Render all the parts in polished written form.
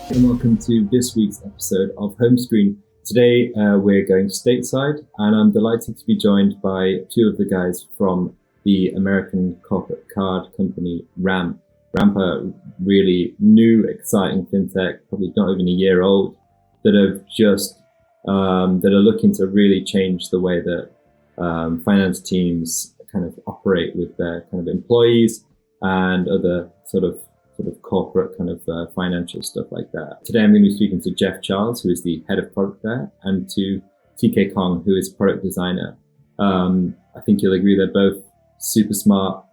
And welcome to this week's episode of Homescreen. Today we're going stateside, and I'm delighted to be joined by two of the guys from the American corporate card company Ramp. Ramp, a really new, exciting fintech, probably not even a year old, that have just that are looking to really change the way that finance teams kind of operate with their kind of employees and other sort of corporate kind of financial stuff like that. Today I'm going to be speaking to Jeff Charles, who is the head of product there, and to 𝗥𝗺𝗺𝗃, who is product designer. I think you'll agree they're both super smart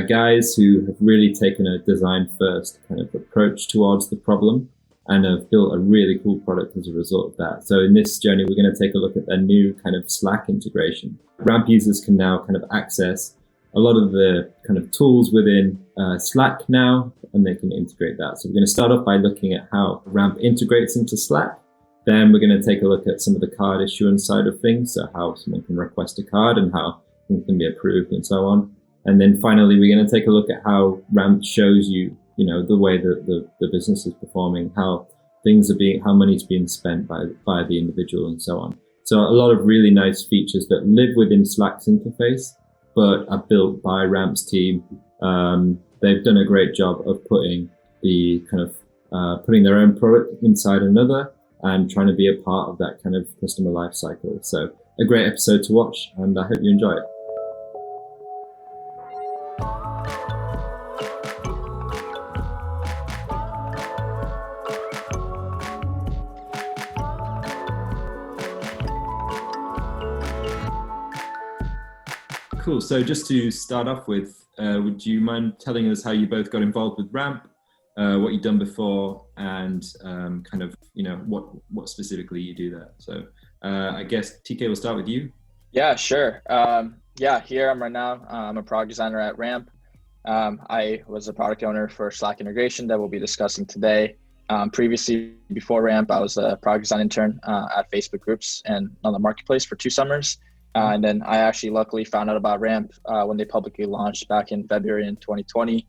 guys who have really taken a design first kind of approach towards the problem and have built a really cool product as a result of that. So in this journey, we're going to take a look at their new kind of Slack integration. Ramp users can now kind of access a lot of the kind of tools within Slack now, and they can integrate that. So we're going to start off by looking at how Ramp integrates into Slack. Then we're going to take a look at some of the card issuance side of things, so how someone can request a card and how things can be approved and so on. And then finally, we're going to take a look at how Ramp shows you, the way that the business is performing, how money's being spent by the individual and so on. So a lot of really nice features that live within Slack's interface, but are built by Ramp's team. They've done a great job of putting their own product inside another and trying to be a part of that kind of customer life cycle. So a great episode to watch, and I hope you enjoy it. Cool. So just to start off with, would you mind telling us how you both got involved with Ramp, what you've done before, and what specifically you do there? So I guess 𝗥𝗺𝗺𝗃, we'll start with you. Yeah, sure. Here I'm right now. I'm a product designer at Ramp. I was a product owner for Slack integration that we'll be discussing today. Previously, before Ramp, I was a product design intern at Facebook Groups and on the marketplace for 2 summers. And then I actually luckily found out about Ramp when they publicly launched back in February in 2020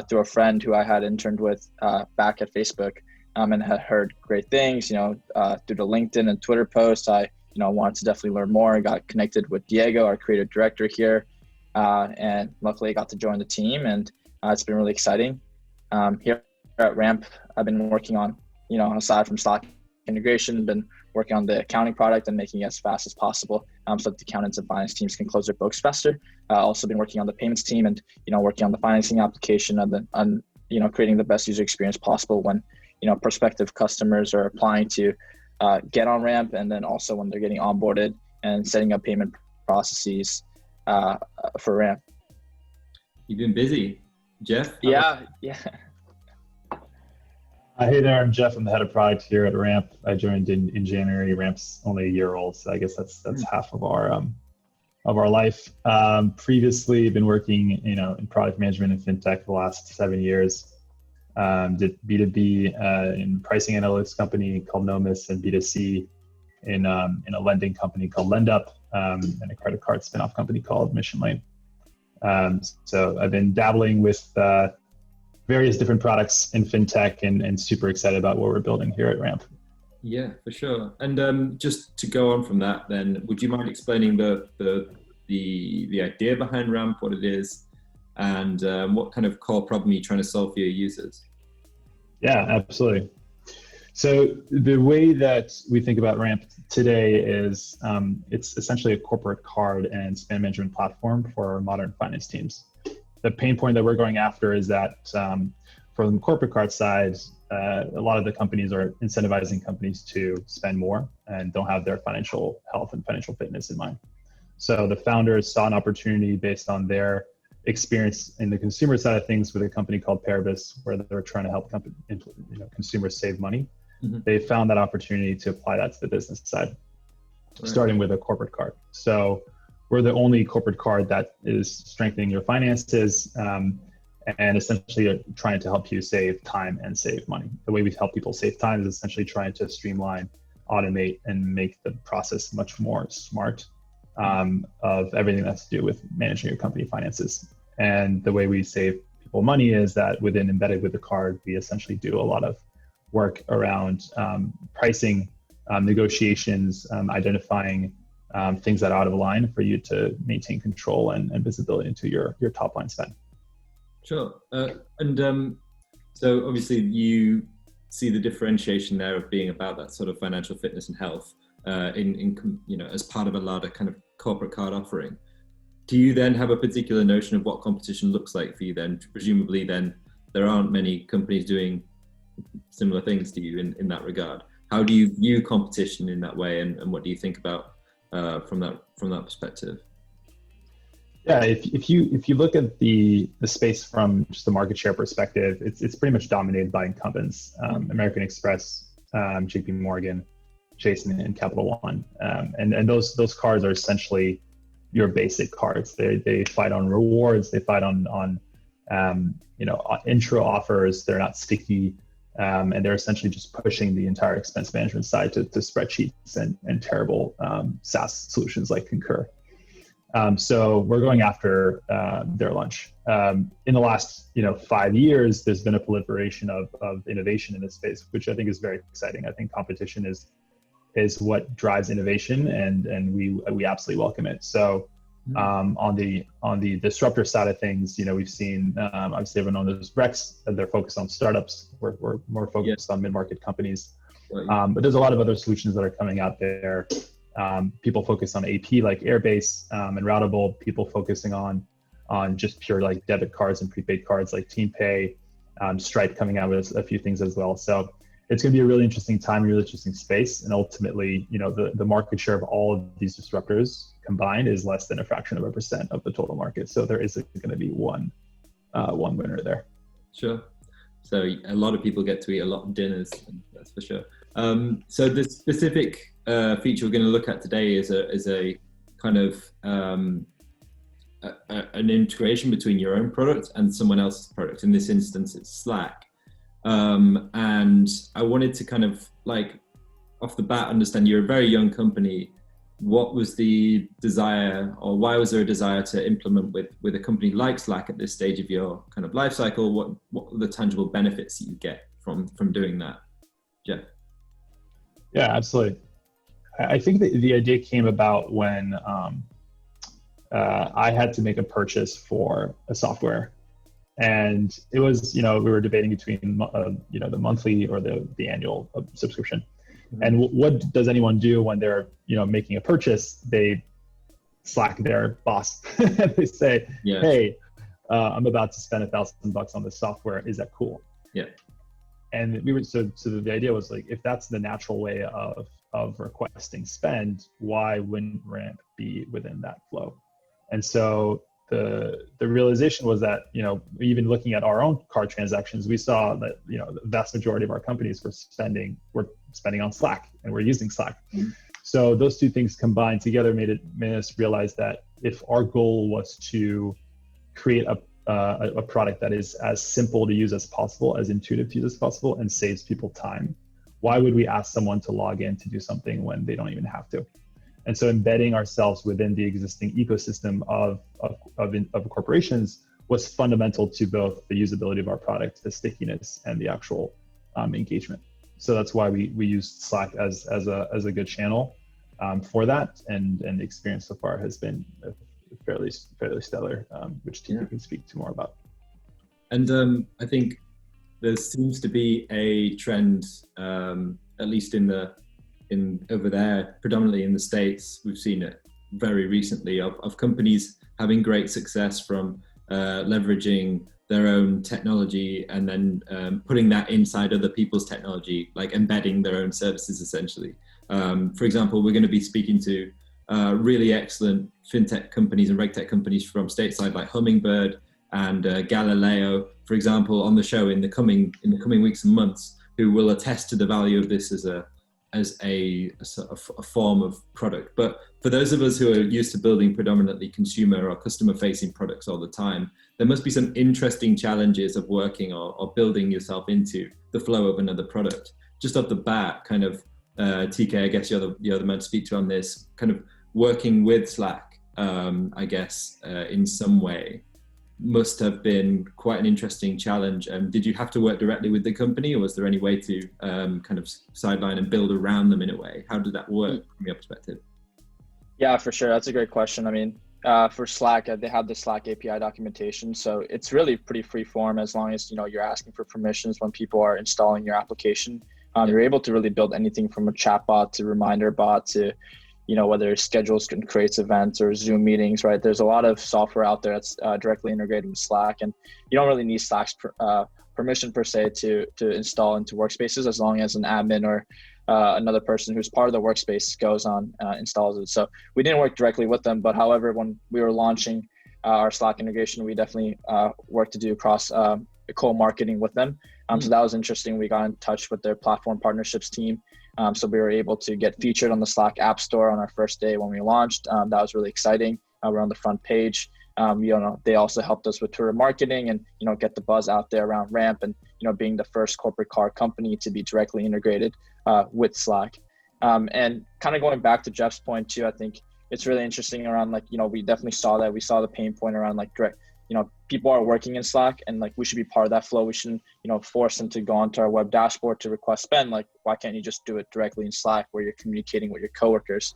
through a friend who I had interned with back at Facebook and had heard great things, through the LinkedIn and Twitter posts. I, wanted to definitely learn more. I got connected with Diego, our creative director here. And luckily I got to join the team, and it's been really exciting. Here at Ramp, I've been working on, aside from Slack integration, been working on the accounting product and making it as fast as possible so that the accountants and finance teams can close their books faster. Also been working on the payments team and, working on the financing application and creating the best user experience possible when, prospective customers are applying to get on Ramp, and then also when they're getting onboarded and setting up payment processes for Ramp. You've been busy, Jeff? Yeah. Hey there, I'm Jeff. I'm the head of product here at Ramp. I joined in January. Ramp's only a year old, so I guess that's half of our life. Previously, been working in product management and fintech for the last 7 years. Did B2B in pricing analytics company called 𝗨𝗏, and B2C in a lending company called 𝗦𝗹𝗰𝗿𝗲𝗏, and a credit card spinoff company called Mission Lane. So I've been dabbling with various different products in fintech and super excited about what we're building here at Ramp. Yeah, for sure. And just to go on from that, then, would you mind explaining the idea behind Ramp, what it is, and what kind of core problem you're trying to solve for your users? Yeah, absolutely. So the way that we think about Ramp today is it's essentially a corporate card and spend management platform for modern finance teams. The pain point that we're going after is that from the corporate card side, a lot of the companies are incentivizing companies to spend more and don't have their financial health and financial fitness in mind. So the founders saw an opportunity based on their experience in the consumer side of things with a company called 𝗵𝗿, where they're trying to help consumers save money. Mm-hmm. They found that opportunity to apply that to the business side, starting with a corporate card. So we're the only corporate card that is strengthening your finances and essentially are trying to help you save time and save money. The way we help people save time is essentially trying to streamline, automate, and make the process much more smart of everything that has to do with managing your company finances. And the way we save people money is that embedded with the card, we essentially do a lot of work around pricing, negotiations, identifying things that are out of line for you to maintain control and visibility into your top line spend. Sure. So obviously you see the differentiation there of being about that sort of financial fitness and health as part of a larger kind of corporate card offering. Do you then have a particular notion of what competition looks like for you then? Presumably then there aren't many companies doing similar things to you in that regard. How do you view competition in that way, and what do you think about from that perspective? Yeah, if you look at the space from just a market share perspective, it's pretty much dominated by incumbents, American Express, JP Chase, and Capital One, and those cards are essentially your basic cards. They fight on rewards, they fight on intro offers. They're not sticky, and they're essentially just pushing the entire expense management side to spreadsheets and terrible SaaS solutions like Concur. So we're going after their lunch. In the last 5 years, there's been a proliferation of innovation in this space, which I think is very exciting. I think competition is what drives innovation, and we absolutely welcome it. So on the disruptor side of things, we've seen obviously everyone knows Brex, they're focused on startups. We're more focused on mid-market companies, but there's a lot of other solutions that are coming out there. People focus on AP like Airbase and Routable. People focusing on just pure like debit cards and prepaid cards like TeamPay. Stripe coming out with a few things as well. So it's going to be a really interesting time, really interesting space, and ultimately, the market share of all of these disruptors combined is less than a fraction of a % of the total market. So there isn't going to be one winner there. Sure. So a lot of people get to eat a lot of dinners, that's for sure. So the specific feature we're going to look at today is a kind of an integration between your own product and someone else's product. In this instance, it's Slack. And I wanted to kind of like off the bat understand, you're a very young company. What was the desire, or why was there a desire to implement with a company like Slack at this stage of your kind of life cycle? What are the tangible benefits that you get from doing that, Jeff? Yeah, absolutely. I think the idea came about when I had to make a purchase for a software, and it was we were debating between the monthly or the annual subscription. Mm-hmm. And what does anyone do when they're making a purchase? They Slack their boss. They say, yeah, "Hey, I'm about to spend $1,000 on this software. Is that cool?" Yeah. And we were so the idea was like, if that's the natural way of requesting spend, why wouldn't Ramp be within that flow? And so the realization was that even looking at our own card transactions, we saw that the vast majority of our companies were spending on Slack, and we're using Slack. Mm-hmm. So those two things combined together made us realize that if our goal was to create a product that is as simple to use as possible, as intuitive to use as possible, and saves people time, why would we ask someone to log in to do something when they don't even have to? And so embedding ourselves within the existing ecosystem of corporations was fundamental to both the usability of our product, the stickiness, and the actual engagement. So that's why we used Slack as a good channel for that, and the experience so far has been fairly stellar, which Tina can speak to more about. And I think there seems to be a trend, at least over there, predominantly in the States, we've seen it very recently, of companies having great success from leveraging their own technology and then putting that inside other people's technology, like embedding their own services essentially. For example, we're going to be speaking to really excellent fintech companies and regtech companies from stateside, like Hummingbird and Galileo, for example, on the show in the coming weeks and months, who will attest to the value of this as a form of product. But for those of us who are used to building predominantly consumer or customer facing products all the time, there must be some interesting challenges of working or building yourself into the flow of another product. Just off the bat, kind of TK, I guess you're the man to speak to on this, kind of working with Slack, I guess, in some way. must have been quite an interesting challenge. Did you have to work directly with the company, or was there any way to kind of sideline and build around them in a way? How did that work from your perspective? Yeah, for sure. That's a great question. I mean, for Slack, they have the Slack API documentation, so it's really pretty free form as long as you're asking for permissions when people are installing your application. You're able to really build anything from a chatbot to reminder bot to whether it schedules and creates events or Zoom meetings, right? There's a lot of software out there that's directly integrated with Slack, and you don't really need Slack's permission per se to install into workspaces, as long as an admin or another person who's part of the workspace goes on, installs it. So we didn't work directly with them, but however, when we were launching our Slack integration, we definitely worked to do cross co-marketing with them. So that was interesting. We got in touch with their platform partnerships team. So we were able to get featured on the Slack App Store on our first day when we launched. That was really exciting. We're on the front page. They also helped us with tour marketing and, get the buzz out there around Ramp and, being the first corporate car company to be directly integrated with Slack. And kind of going back to Jeff's point too, I think it's really interesting around we definitely saw that. We saw the pain point around direct, people are working in Slack and we should be part of that flow. We shouldn't, force them to go onto our web dashboard to request spend. Why can't you just do it directly in Slack where you're communicating with your coworkers?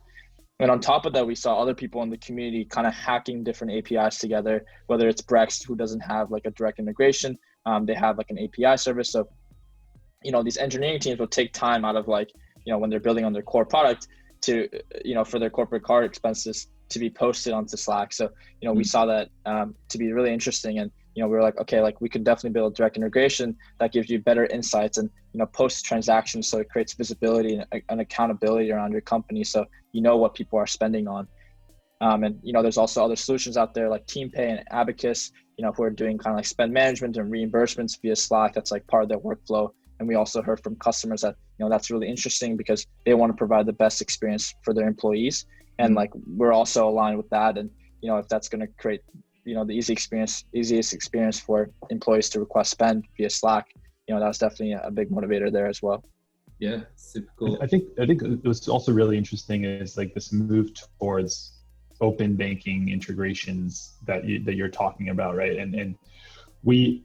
And on top of that, we saw other people in the community kind of hacking different APIs together, whether it's 𝗥𝗺𝗃, who doesn't have a direct integration. They have an API service. So, these engineering teams will take time out of when they're building on their core product to, for their corporate card expenses to be posted onto Slack. So, we saw that to be really interesting. And, we were like, okay, we could definitely build direct integration that gives you better insights and, post transactions. So it creates visibility and accountability around your company. So, what people are spending on. And, there's also other solutions out there like TeamPay and 𝗵𝗵𝗿, who are doing kind of spend management and reimbursements via Slack. That's part of their workflow. And we also heard from customers that, that's really interesting because they want to provide the best experience for their employees. And we're also aligned with that. And, if that's going to create, the easiest experience for employees to request spend via Slack, that's definitely a big motivator there as well. Yeah, super cool. I think what's also really interesting is this move towards open banking integrations that you're talking about, right? And the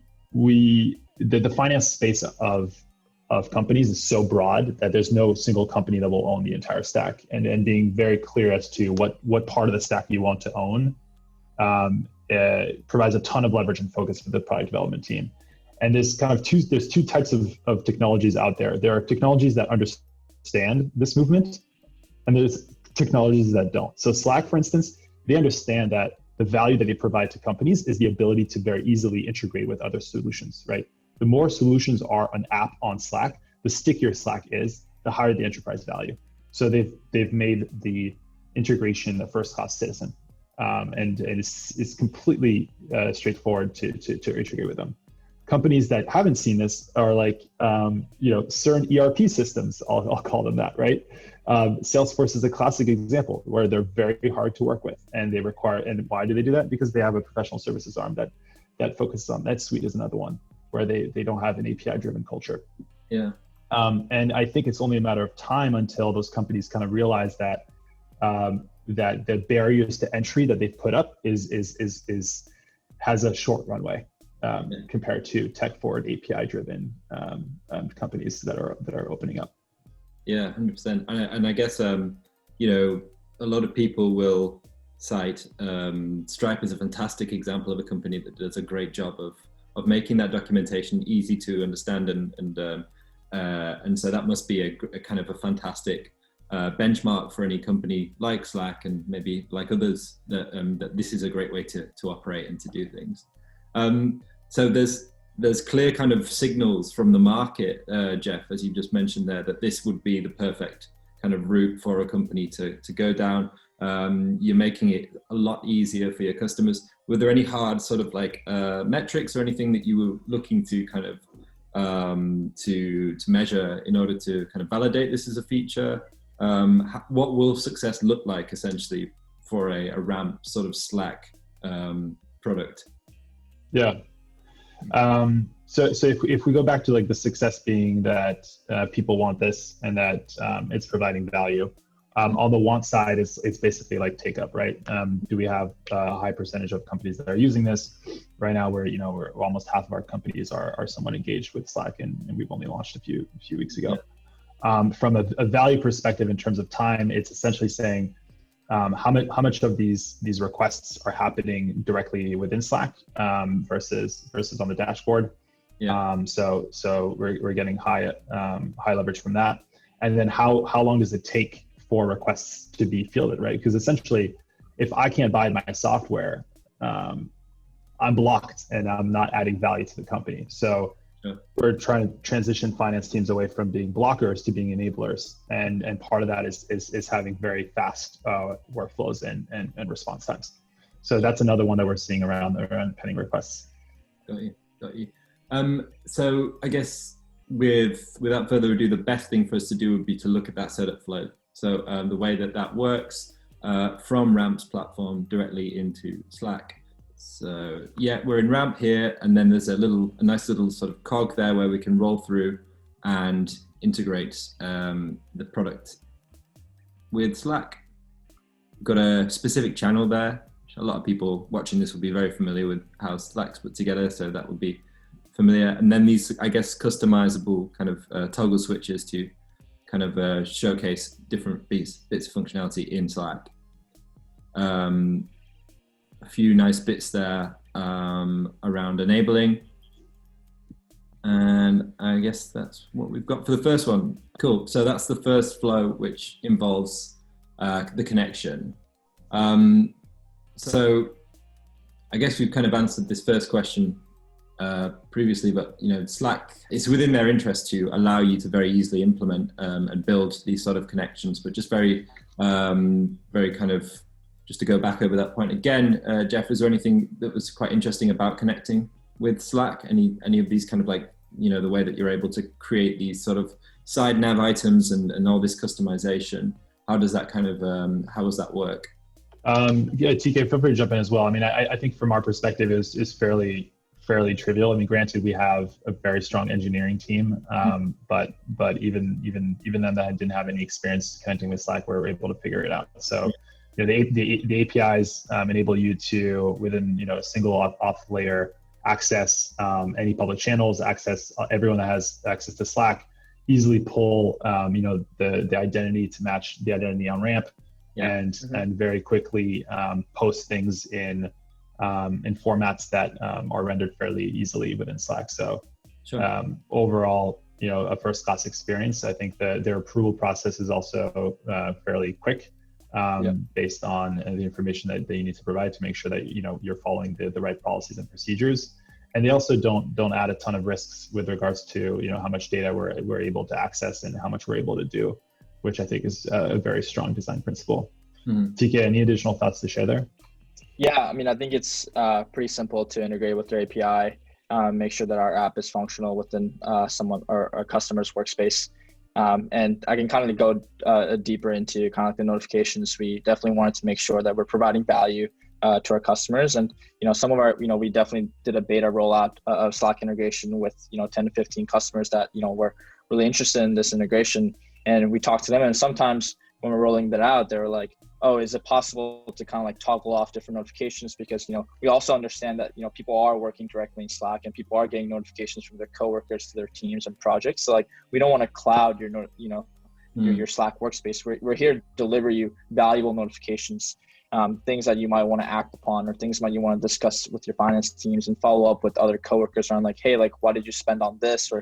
finance space of companies is so broad that there's no single company that will own the entire stack, and being very clear as to what part of the stack you want to own provides a ton of leverage and focus for the product development team. And there's two types of technologies out there. There are technologies that understand this movement, and there's technologies that don't. So Slack, for instance, they understand that the value that they provide to companies is the ability to very easily integrate with other solutions, right? The more solutions are an app on Slack, the stickier Slack is, the higher the enterprise value. So they've made the integration a first-class citizen, and it's completely straightforward to integrate with them. Companies that haven't seen this are certain ERP systems, I'll call them that, right? Salesforce is a classic example where they're very hard to work with, and they require, and why do they do that? Because they have a professional services arm that focuses on that. NetSuite is another one where they don't have an API-driven culture. Yeah. And I think it's only a matter of time until those companies kind of realize that that the barriers to entry that they've put up has a short runway compared to tech-forward API-driven companies that are opening up. Yeah, 100%. And I guess a lot of people will cite Stripe as a fantastic example of a company that does a great job of making that documentation easy to understand, and so that must be a kind of a fantastic benchmark for any company like Slack and maybe like others that this is a great way to operate and to do things. So there's clear kind of signals from the market, Jeff, as you just mentioned there, that this would be the perfect kind of route for a company to go down. You're making it a lot easier for your customers. Were there any hard sort of metrics or anything that you were looking to kind of to measure in order to kind of validate this as a feature? What will success look like essentially for a Ramp sort of Slack product? Yeah. So if we go back to the success being that people want this and that it's providing value, On the want side, it's basically like take up, right? Do we have a high percentage of companies that are using this? Right now, we're almost half of our companies are somewhat engaged with Slack, and we've only launched a few weeks ago. From a value perspective, in terms of time, it's essentially saying how much of these requests are happening directly within Slack versus on the dashboard. So we're getting high leverage from that. And then how long does it take for requests to be fielded, right? Because essentially, if I can't buy my software, I'm blocked and I'm not adding value to the company. So we're trying to transition finance teams away from being blockers to being enablers. And part of that is having very fast workflows and response times. So that's another one that we're seeing around pending requests. Got you. So I guess without further ado, the best thing for us to do would be to look at that setup flow. So the way that works from Ramp's platform directly into Slack. So yeah, we're in Ramp here, and then there's a nice little sort of cog there where we can roll through and integrate the product with Slack. We've got a specific channel there. A lot of people watching this will be very familiar with how Slack's put together, so that would be familiar. And then these, I guess, customizable kind of toggle switches to kind of showcase different bits of functionality in Slack. A few nice bits there around enabling. And I guess that's what we've got for the first one. Cool. So that's the first flow, which involves the connection. So I guess we've kind of answered this first question previously, but Slack, it's within their interest to allow you to very easily implement and build these sort of connections, but just very kind of, just to go back over that point again, Jeff, is there anything that was quite interesting about connecting with Slack? Any of these kind of like, the way that you're able to create these sort of side nav items and all this customization? How does that kind of, how does that work? Yeah, TK, feel free to jump in as well. I mean, I think from our perspective is fairly trivial. I mean, granted, we have a very strong engineering team, but even them that didn't have any experience connecting with Slack, we were able to figure it out. So, the APIs enable you to, within a single auth layer, access any public channels, access everyone that has access to Slack, easily pull the identity to match the identity on Ramp, and very quickly post things in formats that are rendered fairly easily within Slack. So overall, a first-class experience. I think their approval process is also fairly quick, based on the information that they need to provide to make sure that you're following the right policies and procedures. And they also don't add a ton of risks with regards to how much data we're able to access and how much we're able to do, which I think is a very strong design principle. TK, any additional thoughts to share there? Yeah, I mean, I think it's pretty simple to integrate with their API, make sure that our app is functional within someone or a customer's workspace. And I can kind of go deeper into kind of like the notifications. We definitely wanted to make sure that we're providing value to our customers. And, some of our, we definitely did a beta rollout of Slack integration with, 10 to 15 customers that, were really interested in this integration. And we talked to them, and sometimes when we're rolling that out, they were like, oh, is it possible to kind of like toggle off different notifications? Because, we also understand that, people are working directly in Slack and people are getting notifications from their coworkers to their teams and projects. So like, we don't want to cloud your Slack workspace. We're here to deliver you valuable notifications, things that you might want to act upon, or things that you want to discuss with your finance teams and follow up with other coworkers around like, hey, like, why did you spend on this?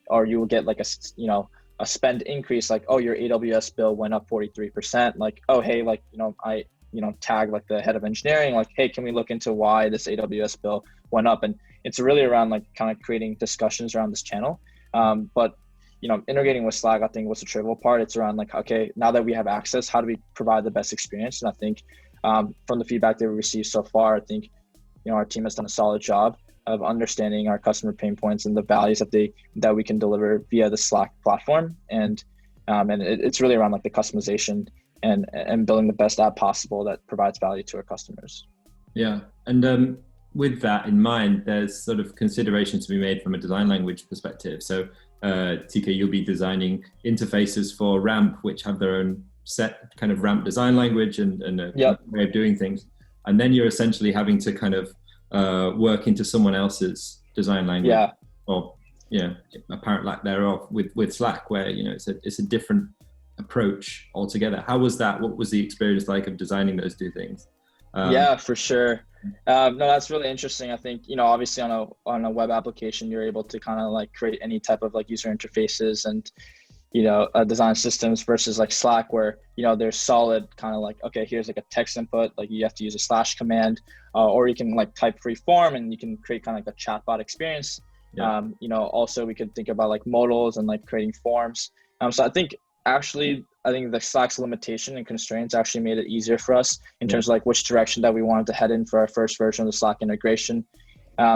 Or you will get like a spend increase, like, oh, your AWS bill went up 43%. Like, oh, hey, like, I, tag like the head of engineering, like, hey, can we look into why this AWS bill went up? And it's really around like kind of creating discussions around this channel. But, integrating with Slack, I think was the trivial part. It's around like, okay, now that we have access, how do we provide the best experience? And I think from the feedback that we received so far, I think, our team has done a solid job of understanding our customer pain points and the values that we can deliver via the Slack platform. And it's really around like the customization and building the best app possible that provides value to our customers. Yeah. And with that in mind, there's sort of considerations to be made from a design language perspective. So TK, you'll be designing interfaces for Ramp, which have their own set kind of ramp design language and a way of doing things. And then you're essentially having to kind of work into someone else's design language or, apparent lack thereof with Slack, where, it's a different approach altogether. How was that? What was the experience like of designing those two things? Yeah, for sure. No, that's really interesting. I think, obviously on a web application, you're able to kind of like create any type of like user interfaces and, design systems versus like Slack, where, there's solid kind of like, okay, here's like a text input, like you have to use a / command, or you can like type free form and you can create kind of like a chatbot experience. Yeah. Also we could think about like modals and like creating forms. So I think the Slack's limitation and constraints actually made it easier for us in terms of like which direction that we wanted to head in for our first version of the Slack integration.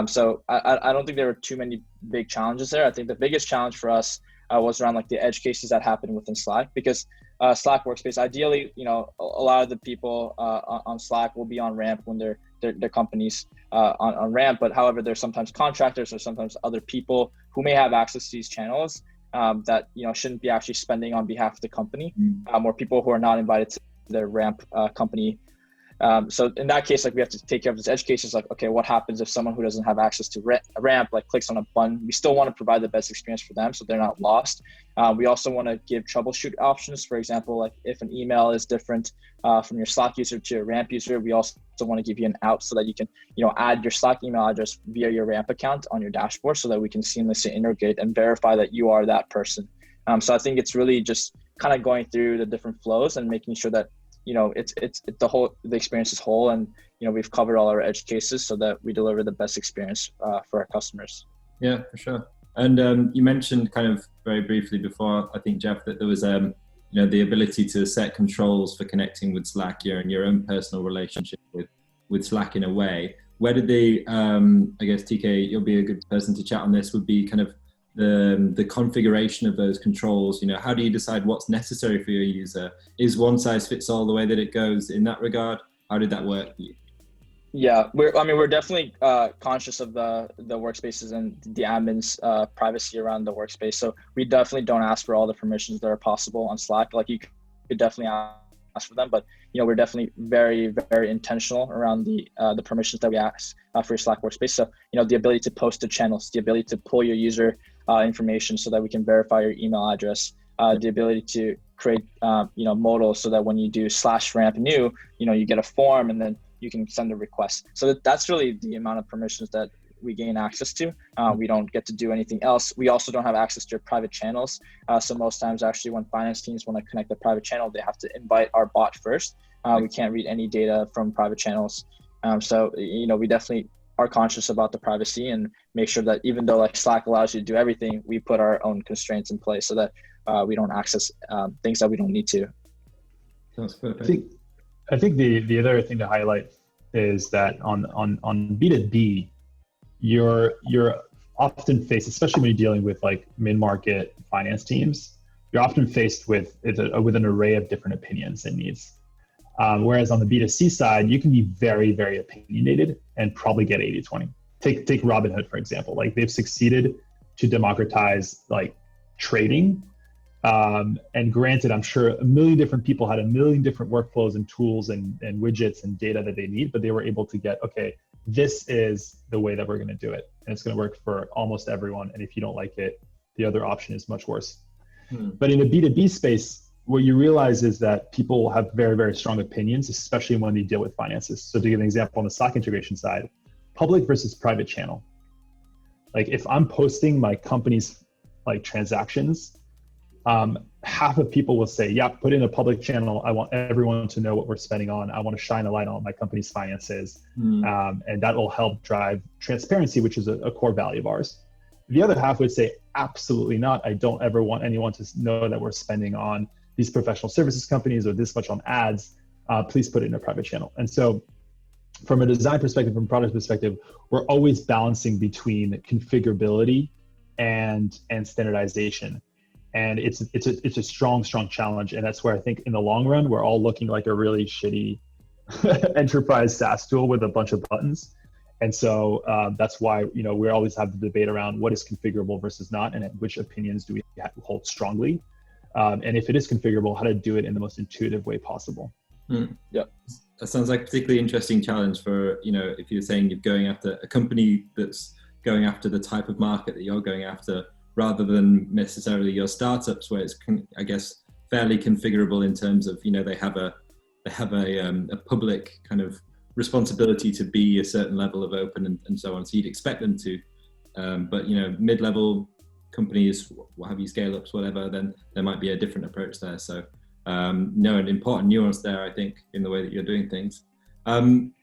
So I don't think there were too many big challenges there. I think the biggest challenge for us was around like the edge cases that happen within Slack, because Slack workspace, ideally, a lot of the people on Slack will be on Ramp when their companies on Ramp, but however, there's sometimes contractors or sometimes other people who may have access to these channels that shouldn't be actually spending on behalf of the company, or people who are not invited to their Ramp company. So in that case, like we have to take care of this edge cases. Like, okay, what happens if someone who doesn't have access to Ramp like clicks on a button? We still want to provide the best experience for them so they're not lost. We also want to give troubleshoot options. For example, like if an email is different from your Slack user to a Ramp user, we also want to give you an out so that you can add your Slack email address via your Ramp account on your dashboard so that we can seamlessly integrate and verify that you are that person. So I think it's really just kind of going through the different flows and making sure that it's the experience is whole, and we've covered all our edge cases so that we deliver the best experience for our customers. Yeah, for sure. And you mentioned kind of very briefly before, I think, Jeff, that there was the ability to set controls for connecting with Slack and your own personal relationship with Slack in a way. Where did I guess TK, you'll be a good person to chat on this, would be kind of the configuration of those controls. How do you decide what's necessary for your user? Is one size fits all the way that it goes in that regard? How did that work for you? Yeah, we're definitely conscious of the workspaces and the admin's privacy around the workspace. So we definitely don't ask for all the permissions that are possible on Slack. Like you could definitely ask for them, but we're definitely very, very intentional around the permissions that we ask for your Slack workspace. So the ability to post to channels, the ability to pull your user information so that we can verify your email address, the ability to create modals so that when you do /ramp new, you get a form and then you can send a request. So that's really the amount of permissions that we gain access to. We don't get to do anything else. We also don't have access to your private channels. So most times actually when finance teams want to connect a private channel, they have to invite our bot first. We can't read any data from private channels. So we definitely are conscious about the privacy and make sure that even though like Slack allows you to do everything, we put our own constraints in place so that we don't access things that we don't need to. Sounds perfect. I think the other thing to highlight is that on B2B, you're often faced, especially when you're dealing with like mid-market finance teams, you're often faced with an array of different opinions and needs. Whereas on the B2C side, you can be very, very opinionated and probably get 80-20. Take 𝗏𝗺𝗃, for example. Like they've succeeded to democratize like trading. And granted, I'm sure a million different people had a million different workflows and tools and widgets and data that they need, but they were able to get, okay, this is the way that we're going to do it. And it's going to work for almost everyone. And if you don't like it, the other option is much worse. But in the B2B space, what you realize is that people have very, very strong opinions, especially when they deal with finances. So to give an example on the Slack integration side, public versus private channel. Like if I'm posting my company's like transactions, half of people will say, yeah, put in a public channel. I want everyone to know what we're spending on. I want to shine a light on my company's finances. And that will help drive transparency, which is a core value of ours. The other half would say, absolutely not. I don't ever want anyone to know that we're spending on these professional services companies or this much on ads. Please put it in a private channel. And so from a design perspective, from a product perspective, we're always balancing between configurability and standardization. And it's a strong challenge. And that's where I think in the long run, we're all looking like a really shitty enterprise SaaS tool with a bunch of buttons. And so that's why, we always have the debate around what is configurable versus not, and which opinions do we hold strongly. and if it is configurable, how to do it in the most intuitive way possible. Yeah. That sounds like a particularly interesting challenge for, if you're saying you're going after a company that's going after the type of market that you're going after, rather than necessarily your startups where it's, I guess, fairly configurable in terms of, they have a public kind of responsibility to be a certain level of open and so on. So you'd expect them to, but mid-level companies, what have you, scale-ups, whatever, then there might be a different approach there. So an important nuance there, I think, in the way that you're doing things.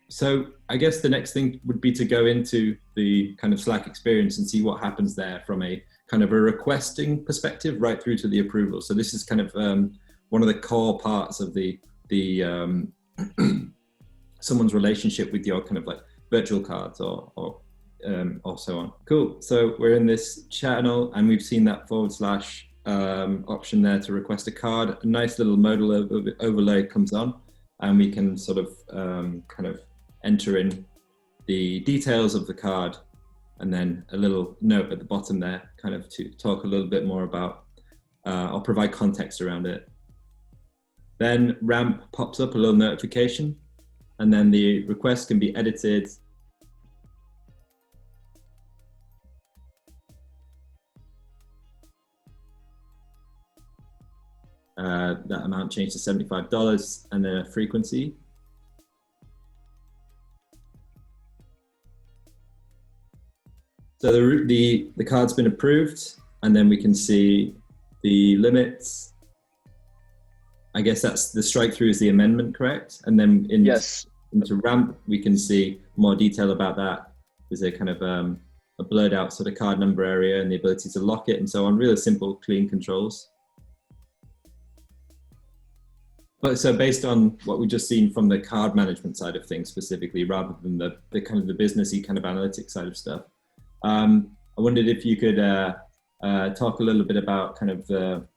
So I guess the next thing would be to go into the kind of Slack experience and see what happens there from a kind of a requesting perspective right through to the approval. So this is kind of one of the core parts of the someone's relationship with your kind of like virtual cards or so on. Cool. So we're in this channel and we've seen that / option there to request a card. A nice little modal overlay comes on, and we can sort of kind of enter in the details of the card, and then a little note at the bottom there, kind of to talk a little bit more about or provide context around it. Then Ramp pops up a little notification, and then the request can be edited. That amount changed to $75, and then a frequency. So the card's been approved, and then we can see the limits. I guess that's the strike through is the amendment, correct? And then into Ramp, we can see more detail about that. There's a kind of a blurred out sort of card number area and the ability to lock it and so on. Really simple, clean controls. But so based on what we've just seen from the card management side of things specifically, rather than the kind of the businessy kind of analytics side of stuff, I wondered if you could talk a little bit about kind of the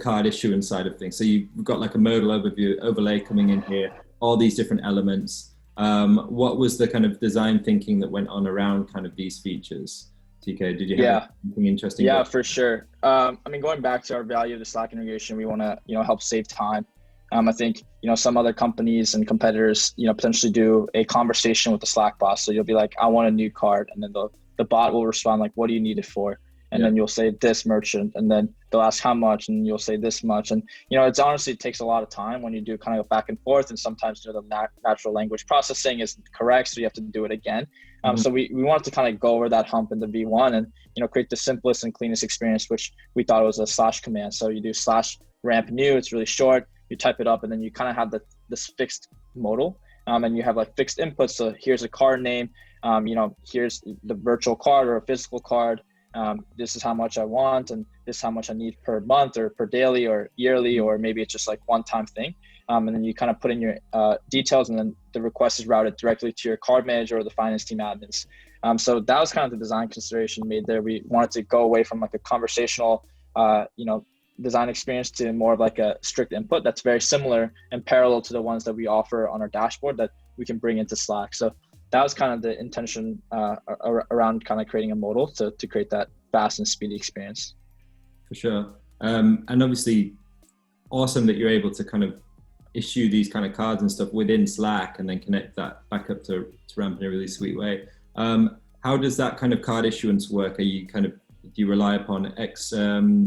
card issuance side of things. So you've got like a modal overlay coming in here, all these different elements. What was the kind of design thinking that went on around kind of these features? TK, did you have anything interesting? Yeah, for sure. I mean, going back to our value of the Slack integration, we want to, help save time. I think, some other companies and competitors, potentially do a conversation with the Slack bot. So you'll be like, I want a new card. And then the bot will respond like, what do you need it for? And then you'll say this merchant, and then they'll ask how much, and you'll say this much. And, it's honestly, it takes a lot of time when you do kind of back and forth. And sometimes, the natural language processing isn't correct. So you have to do it again. So we wanted to kind of go over that hump in the V1 and, create the simplest and cleanest experience, which we thought was a / command. So you do /ramp new, it's really short, you type it up, and then you kind of have this fixed modal, and you have like fixed inputs. So here's a card name, here's the virtual card or a physical card. This is how much I want, and this is how much I need per month or per daily or yearly, or maybe it's just like one-time thing. And then you kind of put in your details, and then the request is routed directly to your card manager or the finance team admins. So that was kind of the design consideration made there. We wanted to go away from like a conversational, design experience to more of like a strict input that's very similar and parallel to the ones that we offer on our dashboard that we can bring into Slack. So that was kind of the intention around kind of creating a modal to create that fast and speedy experience. For sure. And obviously awesome that you're able to kind of issue these kind of cards and stuff within Slack and then connect that back up to Ramp in a really sweet way. How does that kind of card issuance work? Do you rely upon external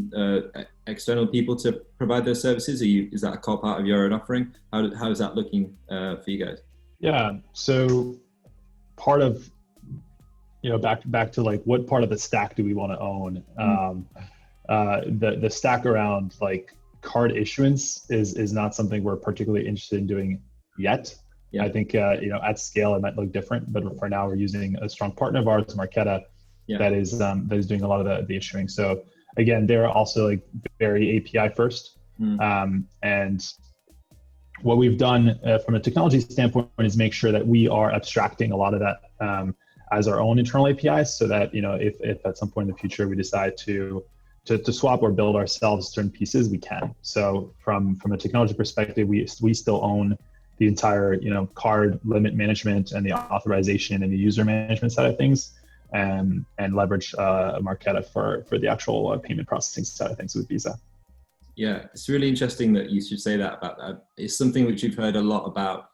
people to provide those services? Is that a core part of your own offering? How is that looking for you guys? Yeah, so part of, back to like what part of the stack do we want to own? The stack around like card issuance is not something we're particularly interested in doing yet. Yeah. I think at scale it might look different, but for now we're using a strong partner of ours, 𝗥𝗺𝗽, that is doing a lot of the issuing. So again, they're also like very API first. And what we've done from a technology standpoint is make sure that we are abstracting a lot of that as our own internal APIs, so that if at some point in the future we decide to swap or build ourselves certain pieces, we can. So from a technology perspective, we still own the entire card limit management and the authorization and the user management side of things. and leverage 𝗥𝗺𝗃 for the actual payment processing side of things with Visa. Yeah, it's really interesting that you should say that about that. It's something which you've heard a lot about.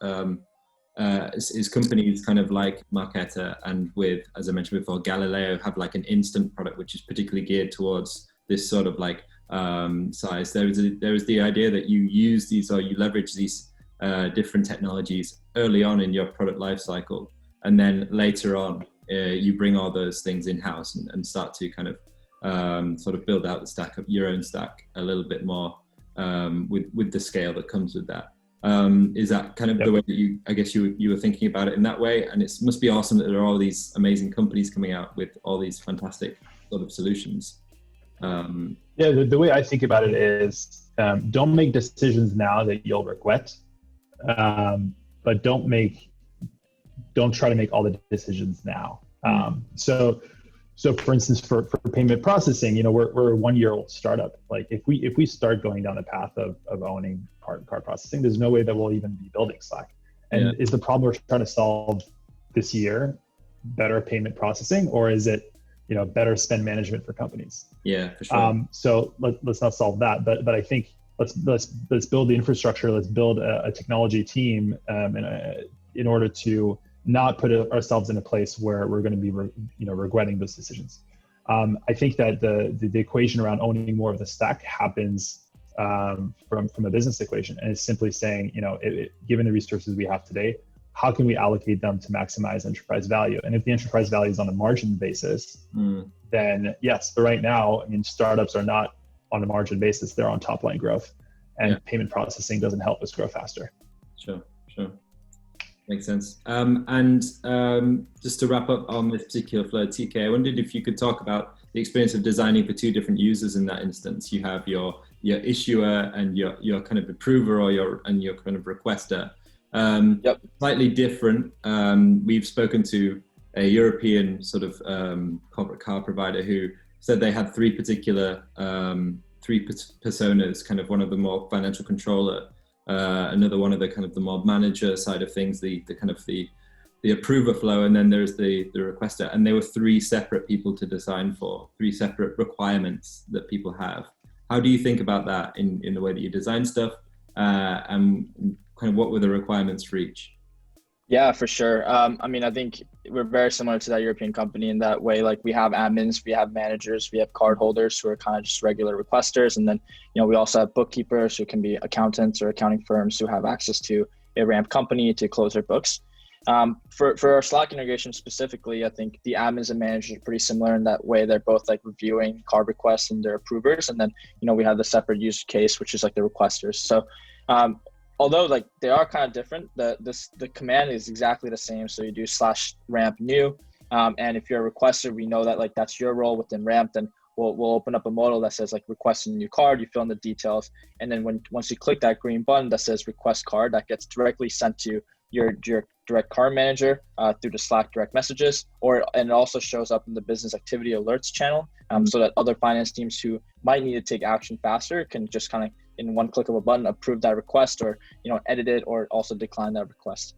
Is companies kind of like 𝗥𝗺𝗃 and with, as I mentioned before, Galileo have like an instant product which is particularly geared towards this sort of like size. There is the idea that you use these or you leverage these different technologies early on in your product life cycle, and then later on you bring all those things in-house and start to kind of sort of build out the stack of your own stack a little bit more with the scale that comes with that. Is that kind of the way that I guess you were thinking about it in that way? And it must be awesome that there are all these amazing companies coming out with all these fantastic sort of solutions. The way I think about it is don't make decisions now that you'll regret, but don't try to make all the decisions now. So for instance, for payment processing, we're a 1-year-old startup. Like if we start going down the path of owning card processing, there's no way that we'll even be building Slack. And is the problem we're trying to solve this year better payment processing, or is it better spend management for companies? Yeah, for sure. So let's not solve that, but I think let's build the infrastructure. Let's build a technology team in order to not put ourselves in a place where we're going to be regretting those decisions. I think that the equation around owning more of the stack happens from a business equation, and it's simply saying, given the resources we have today, how can we allocate them to maximize enterprise value? And if the enterprise value is on a margin basis, then yes. But right now, startups are not on a margin basis; they're on top line growth, and payment processing doesn't help us grow faster. Sure. Makes sense. And just to wrap up on this particular flow, TK, I wondered if you could talk about the experience of designing for 2 different users in that instance. You have your issuer and your kind of approver or your kind of requester. Slightly different. We've spoken to a European sort of corporate card provider who said they had 3 particular 3 personas, kind of one of the more financial controller, another one of the kind of the more manager side of things, the kind of the approver flow, and then there's the requester. And there were 3 separate people to design for, 3 separate requirements that people have. How do you think about that in the way that you design stuff, and kind of what were the requirements for each? Yeah, for sure. I think we're very similar to that European company in that way. Like we have admins, we have managers, we have card holders who are kind of just regular requesters. And then, we also have bookkeepers who can be accountants or accounting firms who have access to a Ramp company to close their books. For our Slack integration specifically, I think the admins and managers are pretty similar in that way. They're both like reviewing card requests and their approvers. And then, we have the separate use case, which is like the requesters. So, although like they are kind of different, the command is exactly the same. So you do /ramp new, and if you're a requester, we know that like that's your role within Ramp. Then we'll open up a modal that says like request a new card. You fill in the details, and then once you click that green button that says request card, that gets directly sent to your direct card manager through the Slack direct messages, and it also shows up in the business activity alerts channel, so that other finance teams who might need to take action faster can just kind of in one click of a button approve that request, or edit it, or also decline that request.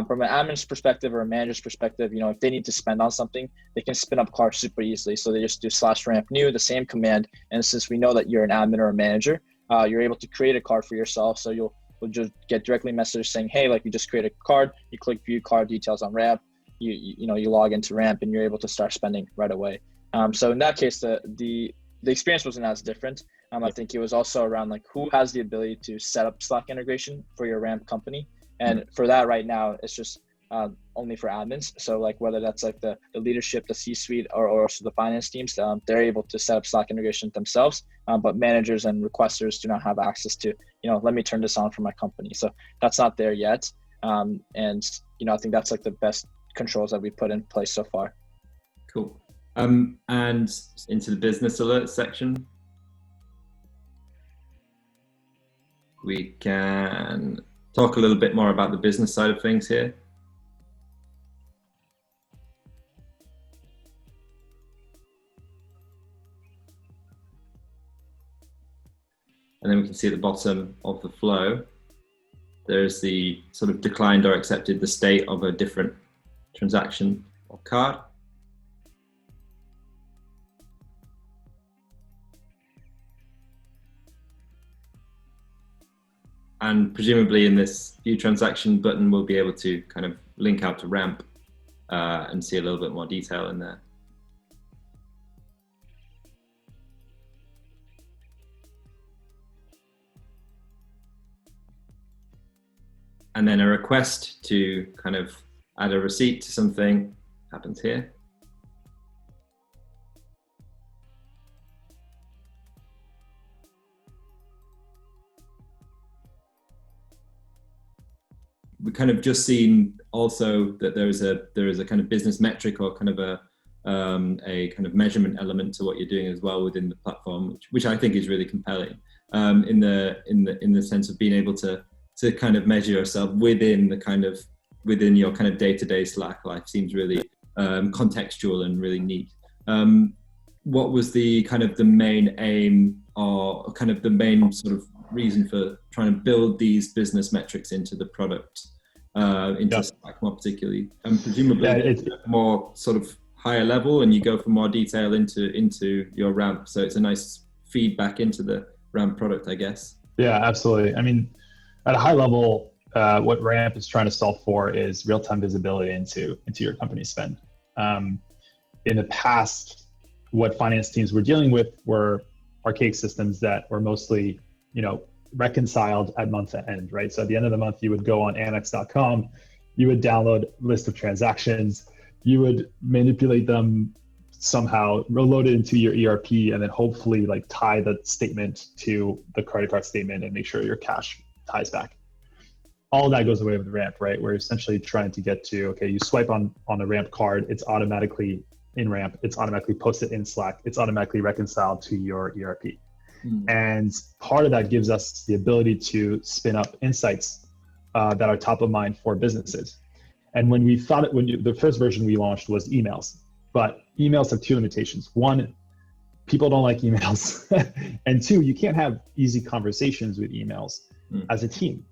From an admin's perspective or a manager's perspective, if they need to spend on something, they can spin up cards super easily. So they just do /ramp new, the same command. And since we know that you're an admin or a manager, you're able to create a card for yourself. So you'll just get directly messaged saying, hey, like you just created a card, you click view card details on Ramp, you log into Ramp, and you're able to start spending right away. So in that case, the experience wasn't as different. I think it was also around like who has the ability to set up Slack integration for your Ramp company. And for that right now, it's just only for admins. So like whether that's like the leadership, the C-suite, or also the finance teams, they're able to set up Slack integration themselves. But managers and requesters do not have access to, let me turn this on for my company. So that's not there yet. And, I think that's like the best controls that we put in place so far. Cool. And into the business alert section. We can talk a little bit more about the business side of things here. And then we can see at the bottom of the flow, there's the sort of declined or accepted, the state of a different transaction or card. And presumably in this view transaction button, we'll be able to kind of link out to Ramp and see a little bit more detail in there. And then a request to kind of add a receipt to something happens here. We kind of just seen also that there is a kind of business metric or kind of a kind of measurement element to what you're doing as well within the platform, which I think is really compelling in the sense of being able to kind of measure yourself within your kind of day-to-day Slack life seems really contextual and really neat. What was the kind of the main aim or kind of the main sort of reason for trying to build these business metrics into the product, into Slack more particularly? And presumably it's more sort of higher level and you go for more detail into your Ramp. So it's a nice feedback into the Ramp product, I guess. Yeah, absolutely. I mean, at a high level, what Ramp is trying to solve for is real-time visibility into your company's spend. In the past, what finance teams were dealing with were archaic systems that were mostly, reconciled at month end, right? So at the end of the month, you would go on Amex.com, you would download a list of transactions, you would manipulate them somehow, load it into your ERP, and then hopefully like tie the statement to the credit card statement and make sure your cash ties back. All of that goes away with Ramp, right? We're essentially trying to get to, okay, you swipe on a Ramp card, it's automatically in Ramp, it's automatically posted in Slack, it's automatically reconciled to your ERP. And part of that gives us the ability to spin up insights that are top of mind for businesses. And when we thought the first version we launched was emails, but emails have two limitations. One, people don't like emails. And two, you can't have easy conversations with emails as a team.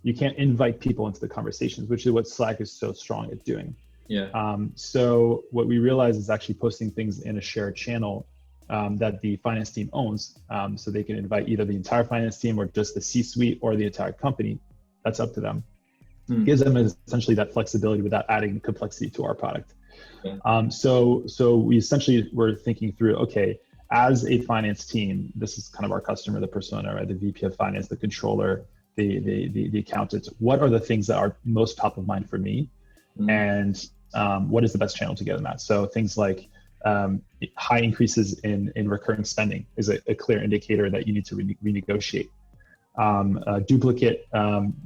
You can't invite people into the conversations, which is what Slack is so strong at doing. Yeah. So what we realized is actually posting things in a shared channel that the finance team owns, so they can invite either the entire finance team or just the C-suite or the entire company. That's up to them. Gives them essentially that flexibility without adding complexity to our product. Yeah. So we essentially were thinking through, okay, as a finance team, this is kind of our customer, the persona, right? The VP of finance, the controller, the accountant. What are the things that are most top of mind for me? And what is the best channel to get in that? So things like high increases in recurring spending is a clear indicator that you need to renegotiate. Duplicate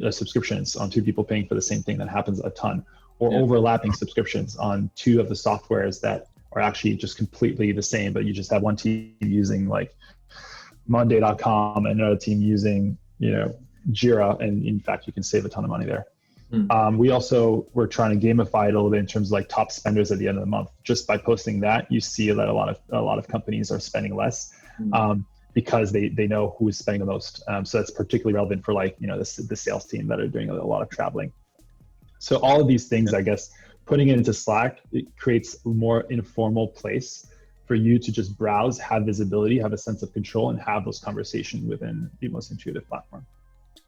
subscriptions on two people paying for the same thing, that happens a ton. Or overlapping subscriptions on two of the softwares that are actually just completely the same, but you just have one team using like Monday.com and another team using, Jira, and in fact, you can save a ton of money there. We also were trying to gamify it a little bit in terms of like top spenders at the end of the month. Just by posting that, you see that a lot of companies are spending less because they know who is spending the most. So that's particularly relevant for like, the sales team that are doing a lot of traveling. So all of these things, I guess, putting it into Slack, it creates a more informal place for you to just browse, have visibility, have a sense of control, and have those conversations within the most intuitive platform.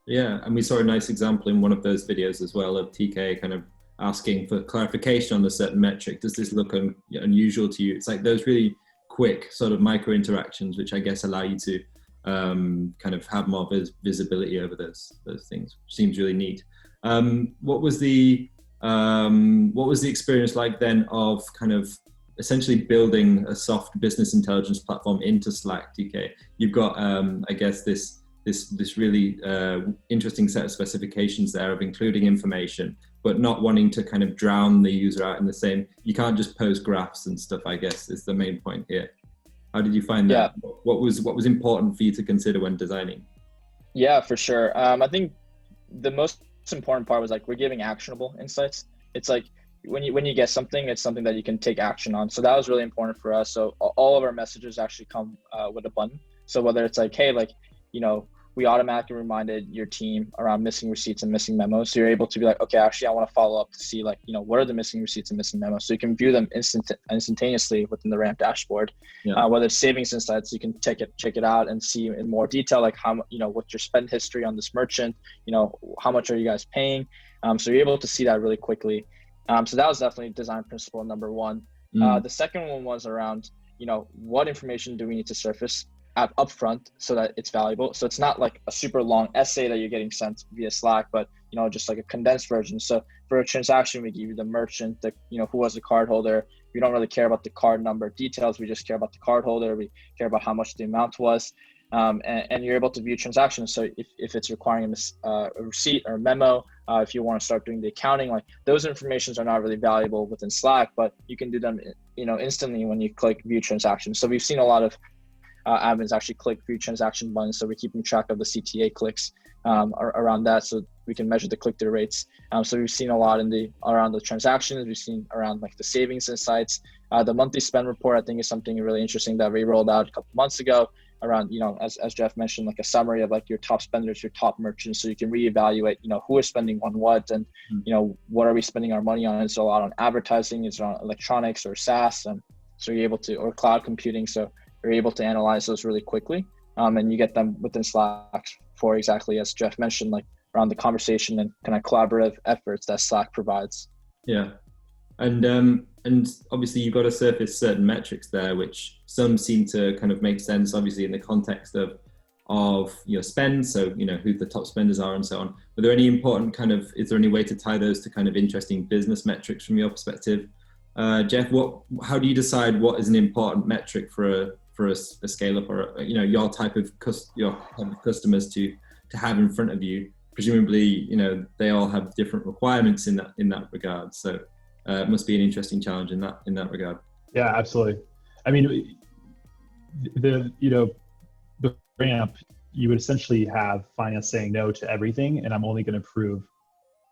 Yeah, and we saw a nice example in one of those videos as well of TK kind of asking for clarification on a certain metric. Does this look unusual to you? It's like those really quick sort of micro interactions, which I guess allow you to kind of have more visibility over those things, which seems really neat. What was the experience like then of kind of essentially building a soft business intelligence platform into Slack, TK? You've got, I guess, this really interesting set of specifications there of including information, but not wanting to kind of drown the user out in the same. You can't just post graphs and stuff, I guess, is the main point here. How did you find that? What was important for you to consider when designing? Yeah, for sure. I think the most important part was like we're giving actionable insights. It's like when you get something, it's something that you can take action on. So that was really important for us. So all of our messages actually come with a button. So whether it's like, hey, like, we automatically reminded your team around missing receipts and missing memos. So you're able to be like, okay, actually, I want to follow up to see like, what are the missing receipts and missing memos? So you can view them instantaneously within the Ramp dashboard. Whether it's savings insights, you can check it out and see in more detail, like how, what's your spend history on this merchant, how much are you guys paying? So you're able to see that really quickly. So that was definitely design principle number one. The second one was around, what information do we need to surface upfront so that it's valuable? So it's not like a super long essay that you're getting sent via Slack, but just like a condensed version. So for a transaction, we give you the merchant, who was the card holder. We don't really care about the card number details. We just care about the card holder. We care about how much the amount was. And you're able to view transactions. So if it's requiring a receipt or a memo, if you want to start doing the accounting, like those informations are not really valuable within Slack, but you can do them, instantly when you click view transactions. So we've seen a lot of admins actually click view transaction buttons. So we're keeping track of the CTA clicks around that, so we can measure the click-through rates. So we've seen a lot around the transactions. We've seen around like the savings insights. The monthly spend report, I think, is something really interesting that we rolled out a couple months ago around, as Jeff mentioned, like a summary of like your top spenders, your top merchants, so you can reevaluate, who is spending on what, and, what are we spending our money on? Is it a lot on advertising? Is it on electronics or SaaS? And so you're able to, or cloud computing. So you're able to analyze those really quickly. And you get them within Slack for exactly as Jeff mentioned, like around the conversation and kind of collaborative efforts that Slack provides. Yeah. And obviously you've got to surface certain metrics there, which some seem to kind of make sense, obviously in the context of your spend. So, who the top spenders are and so on. Are there any important is there any way to tie those to kind of interesting business metrics from your perspective? Jeff, how do you decide what is an important metric for a scale up, or, your type of customers to have in front of you? Presumably, they all have different requirements in that regard. So it must be an interesting challenge in that regard. Yeah, absolutely. I mean, the Ramp, you would essentially have finance saying no to everything, and I'm only going to approve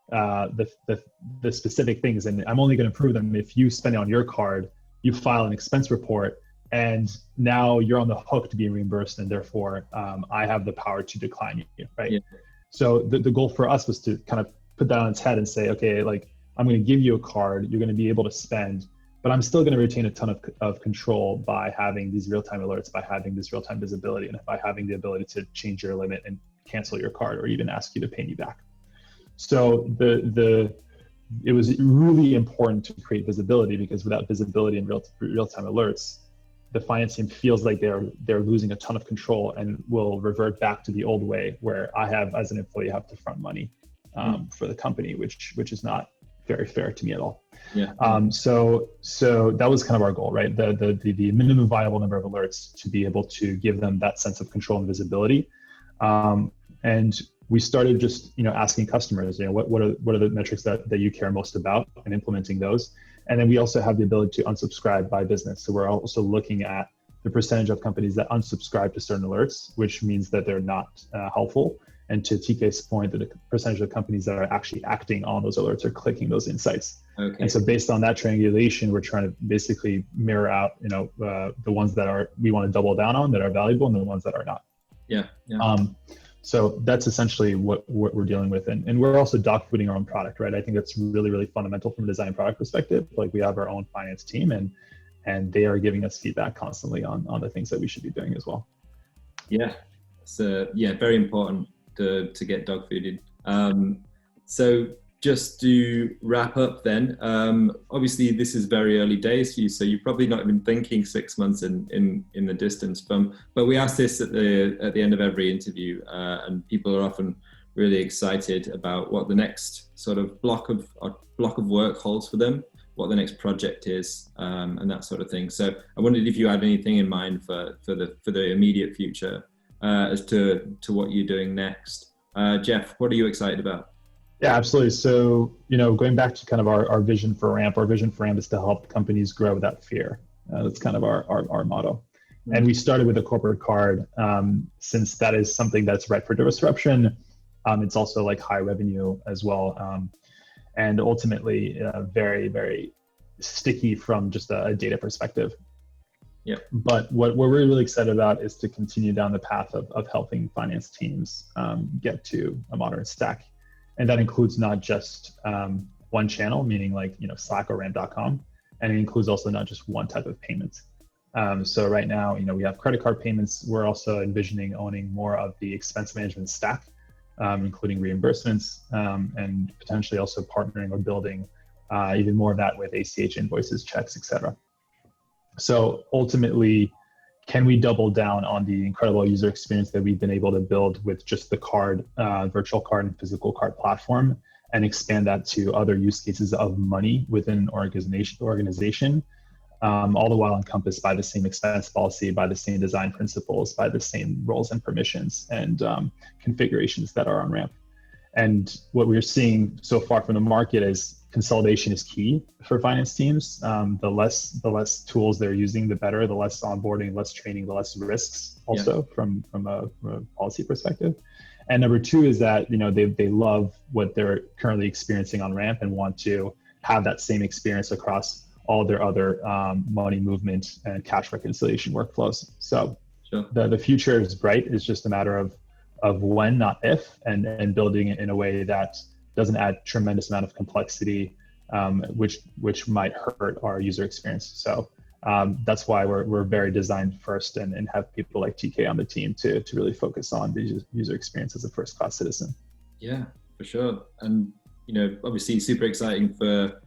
the specific things, and I'm only going to approve them if you spend it on your card, you file an expense report, and now you're on the hook to be reimbursed, and therefore I have the power to decline you, right? Yeah. So the goal for us was to kind of put that on its head and say, okay, like I'm going to give you a card, you're going to be able to spend, but I'm still going to retain a ton of control by having these real-time alerts, by having this real-time visibility, and by having the ability to change your limit and cancel your card or even ask you to pay me back. So it was really important to create visibility, because without visibility and real-time alerts, the finance team feels like they're losing a ton of control and will revert back to the old way where I have, as an employee, have to front money for the company, which is not very fair to me at all. Yeah. So that was kind of our goal, right? The minimum viable number of alerts to be able to give them that sense of control and visibility. And we started just, asking customers, what are the metrics that you care most about, and implementing those. And then we also have the ability to unsubscribe by business. So we're also looking at the percentage of companies that unsubscribe to certain alerts, which means that they're not helpful. And to TK's point, that the percentage of companies that are actually acting on those alerts or clicking those insights. Okay. And so based on that triangulation, we're trying to basically mirror out, the ones that we want to double down on, that are valuable, and the ones that are not. Yeah. So that's essentially what we're dealing with. And we're also dogfooding our own product, right? I think that's really, really fundamental from a design product perspective. Like, we have our own finance team, and they are giving us feedback constantly on the things that we should be doing as well. Yeah. So very important to get dogfooded. So just to wrap up then, obviously this is very early days for you, so you're probably not even thinking 6 months in the distance from, but we ask this at the end of every interview, and people are often really excited about what the next sort of block of work holds for them, what the next project is, and that sort of thing. So I wondered if you had anything in mind for the immediate future as to what you're doing next. Jeff, what are you excited about? Yeah, absolutely. So, going back to kind of our vision for Ramp, our vision for Ramp is to help companies grow without fear. That's kind of our motto. Mm-hmm. And we started with a corporate card, since that is something that's ripe for disruption. It's also like high revenue as well. And ultimately very, very sticky from just a data perspective. But what we're really excited about is to continue down the path of helping finance teams get to a modern stack. And that includes not just one channel, meaning like, Slack or ramp.com. And it includes also not just one type of payment. So right now, we have credit card payments. We're also envisioning owning more of the expense management stack, including reimbursements, and potentially also partnering or building even more of that with ACH invoices, checks, etc. So ultimately, can we double down on the incredible user experience that we've been able to build with just the card, virtual card and physical card platform, and expand that to other use cases of money within an organization, all the while encompassed by the same expense policy, by the same design principles, by the same roles and permissions and configurations that are on Ramp. And what we're seeing so far from the market is consolidation is key for finance teams. The less tools they're using, the better. The less onboarding, less training, the less risks also from a policy perspective. And number two is that they love what they're currently experiencing on Ramp and want to have that same experience across all their other money movement and cash reconciliation workflows. So the future is bright. It's just a matter of when, not if, and building it in a way that doesn't add tremendous amount of complexity, which might hurt our user experience. So that's why we're very designed first and have people like TK on the team to really focus on the user experience as a first-class citizen. Yeah, for sure. And obviously super exciting for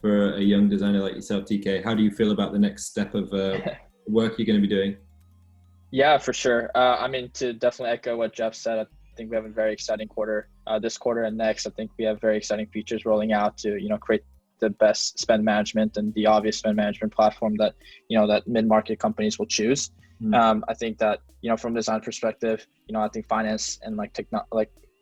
a young designer like yourself, TK. How do you feel about the next step of work you're going to be doing? Yeah, for sure. To definitely echo what Jeff said, I think we have a very exciting quarter, this quarter and next. I think we have very exciting features rolling out to, create the best spend management and the obvious spend management platform that, that mid-market companies will choose. I think that, from a design perspective, I think finance and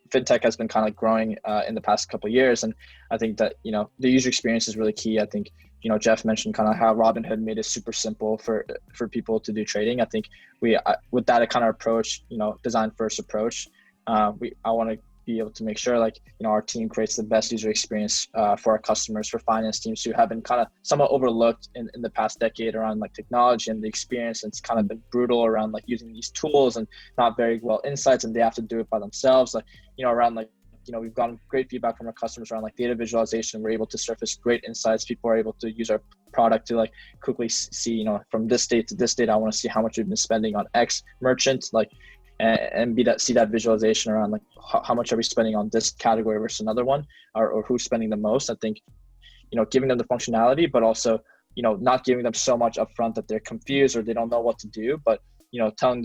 fintech has been kind of growing in the past couple of years. And I think that, the user experience is really key. I think, Jeff mentioned kind of how Robinhood made it super simple for people to do trading. I think with that kind of approach, design first approach, I want to be able to make sure our team creates the best user experience for our customers, for finance teams who have been kind of somewhat overlooked in the past decade around technology and the experience. It's kind of been brutal around using these tools and not very well insights, and they have to do it by themselves. We've gotten great feedback from our customers around data visualization. We're able to surface great insights. People are able to use our product to quickly see, from this date to this date, I want to see how much we've been spending on X merchant, and see that visualization around how much are we spending on this category versus another one, or who's spending the most. I think, giving them the functionality, but also, not giving them so much upfront that they're confused or they don't know what to do, but, telling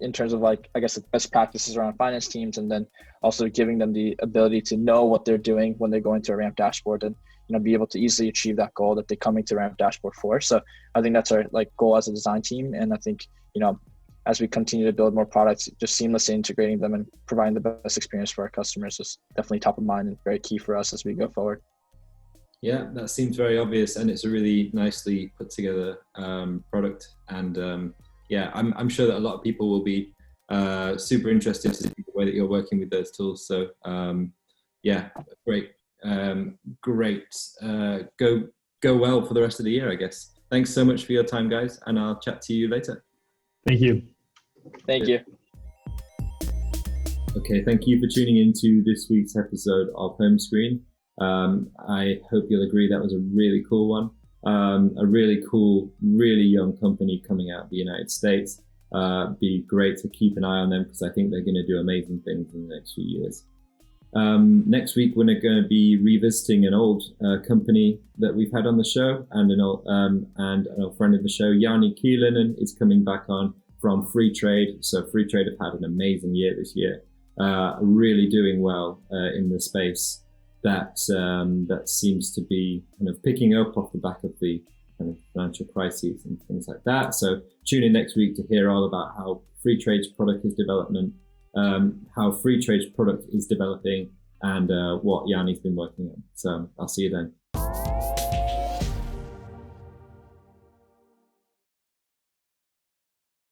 in terms of the best practices around finance teams, and then also giving them the ability to know what they're doing when they go into a Ramp dashboard and, be able to easily achieve that goal that they're coming to Ramp dashboard for. So I think that's our goal as a design team. And I think, as we continue to build more products, just seamlessly integrating them and providing the best experience for our customers is definitely top of mind and very key for us as we go forward. Yeah, that seems very obvious, and it's a really nicely put together product. And I'm sure that a lot of people will be super interested to see the way that you're working with those tools. So great. Go well for the rest of the year, I guess. Thanks so much for your time, guys, and I'll chat to you later. Thank you. Thank you. Okay, thank you for tuning into this week's episode of Homescreen. I hope you'll agree that was a really cool one. A really cool, really young company coming out of the United States. Be great to keep an eye on them because I think they're going to do amazing things in the next few years. Next week, we're going to be revisiting an old company that we've had on the show, and an old friend of the show, 𝗤𝗵𝗿𝗀𝗀 is coming back on from Freetrade. So Freetrade have had an amazing year this year, really doing well in the space that seems to be kind of picking up off the back of the kind of financial crises and things like that. So tune in next week to hear all about how Freetrade's product is developing, and what 𝗵's been working on. So I'll see you then.